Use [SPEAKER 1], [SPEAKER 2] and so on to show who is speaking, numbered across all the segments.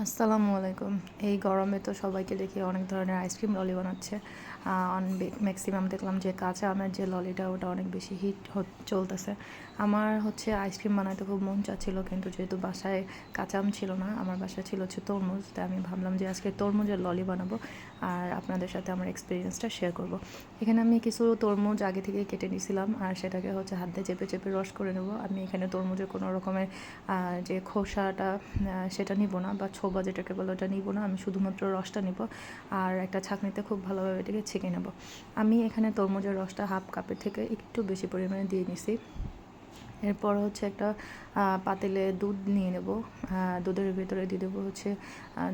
[SPEAKER 1] আসসালামু আলাইকুম। এই গরমে তো সবাইকে দেখি অনেক ধরনের আইসক্রিম ললি বানাচ্ছে। ম্যাক্সিমাম দেখলাম যে কাঁচা আমের যে ললিটা ওটা অনেক বেশি হিট চলতেছে। আমার হচ্ছে আইসক্রিম বানাতে খুব মন চাচ্ছিল, কিন্তু যেহেতু বাসায় কাঁচা আম ছিল না, আমার বাসায় ছিল হচ্ছে তরমুজ, তাই আমি ভাবলাম যে আজকে তরমুজের ললি বানাবো আর আপনাদের সাথে আমার এক্সপিরিয়েন্সটা শেয়ার করব। এখানে আমি কিছু তরমুজ আগে থেকে কেটে নিয়েছিলাম আর সেটাকে হচ্ছে হাত দিয়ে চেপে চেপে রস করে নেব। আমি এখানে তরমুজের কোনো রকমের যে খোসাটা সেটা নিব না, বা ছোবা যেটাকে বলে ওটা নিব না। আমি শুধুমাত্র রসটা নিব আর একটা ছাঁকনিতে খুব ভালোভাবে এটাকে ছেঁকে নেব। আমি এখানে তরমুজের রসটা হাফ কাপের থেকে একটু বেশি পরিমাণে দিয়ে নিছি। এরপর হচ্ছে একটা পাতিলে দুধ নিয়ে নেব। দুধের ভিতরে দিয়ে দেবো হচ্ছে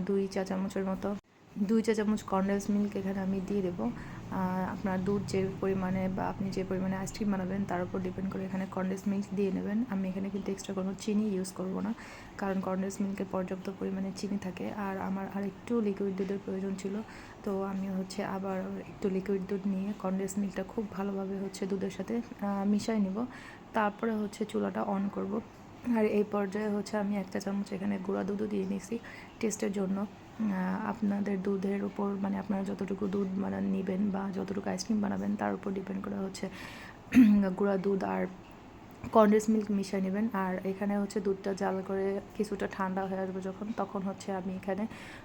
[SPEAKER 1] 2 চা চামচের মতো, 2 চা চামচ কনডেন্স মিল্ক এখানে আমি দিয়ে দেবো। আপনার দুধ যে পরিমাণে বা আপনি যে পরিমাণে আইসক্রিম বানাবেন তার উপর ডিপেন্ড করে এখানে কনডেন্স মিল্ক দিয়ে নেবেন। আমি এখানে কিন্তু এক্সট্রা কোনো চিনি ইউজ করব না, কারণ কনডেন্স মিল্কে পর্যাপ্ত পরিমাণে চিনি থাকে। আর আমার আর একটু লিকুইড দুধের প্রয়োজন ছিল, তো আমি হচ্ছে আবার একটু লিকুইড দুধ নিয়ে কনডেন্স মিল্কটা খুব ভালোভাবে হচ্ছে দুধের সাথে মিশাই নেব। তারপরে হচ্ছে চুলাটা অন করব। আর এই পর্যায়ে হচ্ছে আমি 1 চা চামচ এখানে গুঁড়া দুধও দিয়ে নিয়েছি টেস্টের জন্য। আপনাদের দুধের উপর, মানে আপনারা যতটুকু দুধ নেবেন বা যতটুকু আইসক্রিম বানাবেন তার উপর ডিপেন্ড করে হচ্ছে গুঁড়া দুধ আর কনডেন্স মিল্ক মিশিয়ে নেবেন। আর এখানে হচ্ছে দুধটা জাল করে কিছুটা ঠান্ডা হয়ে আসবে যখন, তখন হচ্ছে আমি এখানে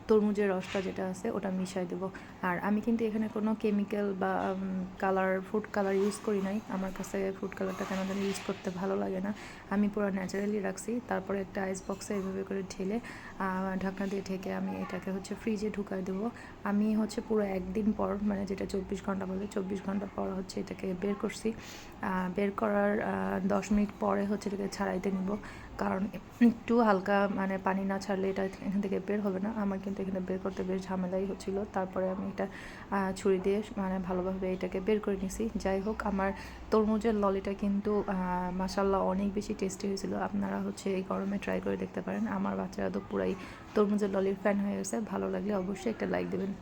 [SPEAKER 1] তরমুজের রসটা যেটা আছে ওটা মিশিয়ে দেবো। আর আমি কিন্তু এখানে কোনো কেমিক্যাল বা ফুড কালার ইউজ করি নাই। আমার কাছে ফুড কালারটা কেন জানি ইউজ করতে ভালো লাগে না। আমি পুরো ন্যাচারালি রাখছি। তারপরে একটা আইস বক্সে এভাবে করে ঢেলে ঢাকনা দিয়ে ঢেকে আমি এটাকে হচ্ছে ফ্রিজে ঢুকাই দেবো। আমি হচ্ছে পুরো একদিন পর, মানে যেটা 24 ঘন্টা বলে, 24 ঘন্টা পর হচ্ছে এটাকে বের করছি। বের করার 10 মিনিট পরে হচ্ছে এটাকে ছাড়াইতে নিব, কারণ একটু হালকা মানে পানি না ছাড়লে এটা এখান থেকে বের হবে না। আমার কিন্তু এখানে বের করতে বেশ ঝামেলাই হচ্ছিলো। তারপরে আমি এটা ছুরি দিয়ে মানে ভালোভাবে এটাকে বের করে নিছি। যাই হোক, আমার তরমুজের ললিটা কিন্তু মাশাল্লাহ অনেক বেশি টেস্টি হয়েছিল। আপনারা হচ্ছে এই গরমে ট্রাই করে দেখতে পারেন। আমার বাচ্চারা তো পুরাই তরমুজের ললির ফ্যান হয়ে গেছে। ভালো লাগলে অবশ্যই একটা লাইক দেবেন।